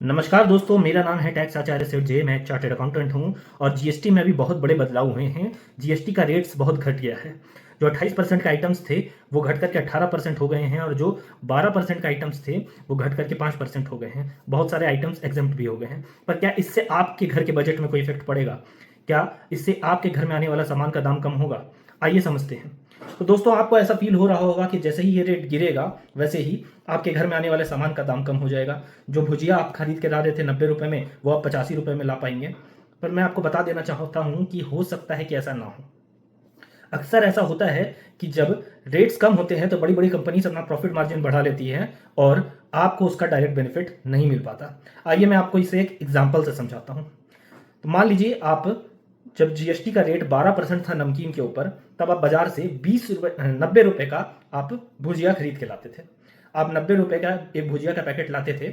नमस्कार दोस्तों, मेरा नाम है टैक्स आचार्य सेठ जे। मैं एक चार्टर्ड अकाउंटेंट हूँ और जीएसटी में अभी बहुत बड़े बदलाव हुए हैं। जीएसटी का रेट्स बहुत घट गया है। जो 28% के आइटम्स थे वो घट करके 18% हो गए हैं और जो 12% के आइटम्स थे वो घट करके 5% हो गए हैं। बहुत सारे आइटम्स एग्जम्प्ट भी हो गए हैं। पर क्या इससे आपके घर के बजट में कोई इफेक्ट पड़ेगा? क्या इससे आपके घर में आने वाला सामान का दाम कम होगा? आइए समझते हैं। तो दोस्तों, आपको ऐसा फील हो रहा होगा कि जैसे ही ये रेट गिरेगा वैसे ही आपके घर में आने वाले सामान का दाम कम हो जाएगा। जो भुजिया आप खरीद के ला रहे थे 90 रुपए में, वो आप 85 रुपए में ला पाएंगे। पर मैं आपको बता देना चाहता हूं कि हो सकता है कि ऐसा ना हो। अक्सर ऐसा होता है कि जब रेट्स कम होते हैं तो बड़ी बड़ी कंपनीज अपना प्रॉफिट मार्जिन बढ़ा लेती है और आपको उसका डायरेक्ट बेनिफिट नहीं मिल पाता। आइए मैं आपको इसे एक एग्जाम्पल से समझाता हूँ। तो मान लीजिए आप जब जीएसटी का रेट 12% था नमकीन के ऊपर, तब आप बाजार से 90 रुपए का आप भुजिया खरीद के लाते थे। आप 90 रुपए का एक भुजिया का पैकेट लाते थे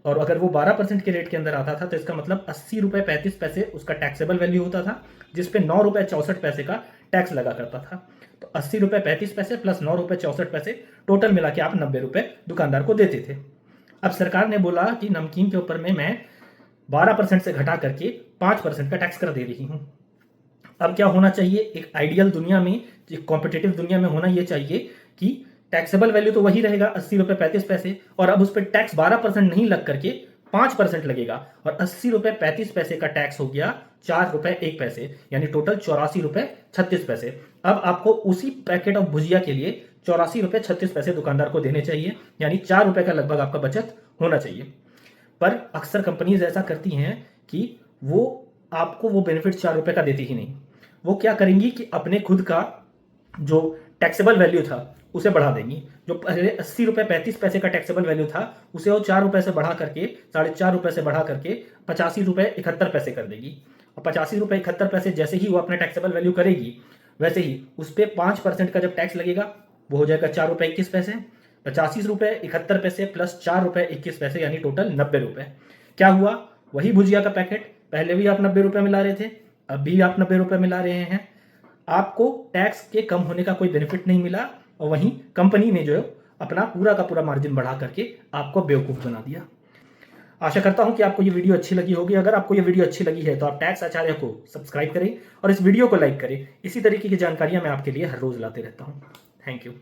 और अगर वो 12% के रेट के अंदर आता था तो इसका मतलब 80 रुपए 35 पैसे उसका टैक्सेबल वैल्यू होता था, जिसपे 9 रुपए 64 पैसे का टैक्स लगा करता था। तो 80 रुपए 35 पैसे प्लस 9 रुपए 64 पैसे, टोटल मिला के आप 90 रुपए दुकानदार को देते थे। अब सरकार ने बोला कि नमकीन के ऊपर में मैं 12% से घटा करके 5% का टैक्स कर दे रही हूँ। अब क्या होना चाहिए? एक आइडियल दुनिया में, एक कॉम्पिटेटिव दुनिया में होना यह चाहिए कि टैक्सेबल वैल्यू तो वही रहेगा 80 रुपए 35 पैसे, और अब उस पर टैक्स 12% नहीं लग करके 5% लगेगा और 80 रुपए 35 पैसे का टैक्स हो गया 4 रुपए 1 पैसे, यानी टोटल 84 रुपए 36 पैसे। अब आपको उसी पैकेट ऑफ भुजिया के लिए 84 रुपए 36 पैसे दुकानदार को देने चाहिए, यानी 4 रुपए का लगभग आपका बचत होना चाहिए। पर अक्सर कंपनीज ऐसा करती हैं कि वो आपको वो बेनिफिट 4 रुपए का देती ही नहीं। वो क्या करेंगी कि अपने खुद का जो टैक्सेबल वैल्यू था उसे बढ़ा देंगी। जो पहले 80 रुपए 35 पैसे का टैक्सेबल वैल्यू था उसे वो 4 रुपए से बढ़ा करके, 4.5 रुपए से बढ़ा करके 85 रुपए 71 पैसे कर देगी। और 85 रुपए 71 पैसे जैसे ही वो अपना टैक्सेबल वैल्यू करेगी, वैसे ही उस पर 5% का जब टैक्स लगेगा वो हो जाएगा 4 रुपए 21 पैसे। 85 रुपए 71 पैसे प्लस 4 रुपए 21 पैसे, यानी टोटल 90 रुपए। क्या हुआ? वही भुजिया का पैकेट पहले भी आप 90 रुपए में ला रहे थे, अब भी आप 90 रुपए में ला रहे हैं। आपको टैक्स के कम होने का कोई बेनिफिट नहीं मिला और वहीं कंपनी ने जो अपना पूरा का पूरा मार्जिन बढ़ा करके आपको बेवकूफ बना दिया। आशा करता हूं कि आपको ये वीडियो अच्छी लगी होगी। अगर आपको ये वीडियो अच्छी लगी है तो आप टैक्स आचार्य को सब्सक्राइब करें और इस वीडियो को लाइक करें। इसी तरीके की जानकारियां मैं आपके लिए हर रोज लाते रहता हूं। Thank you.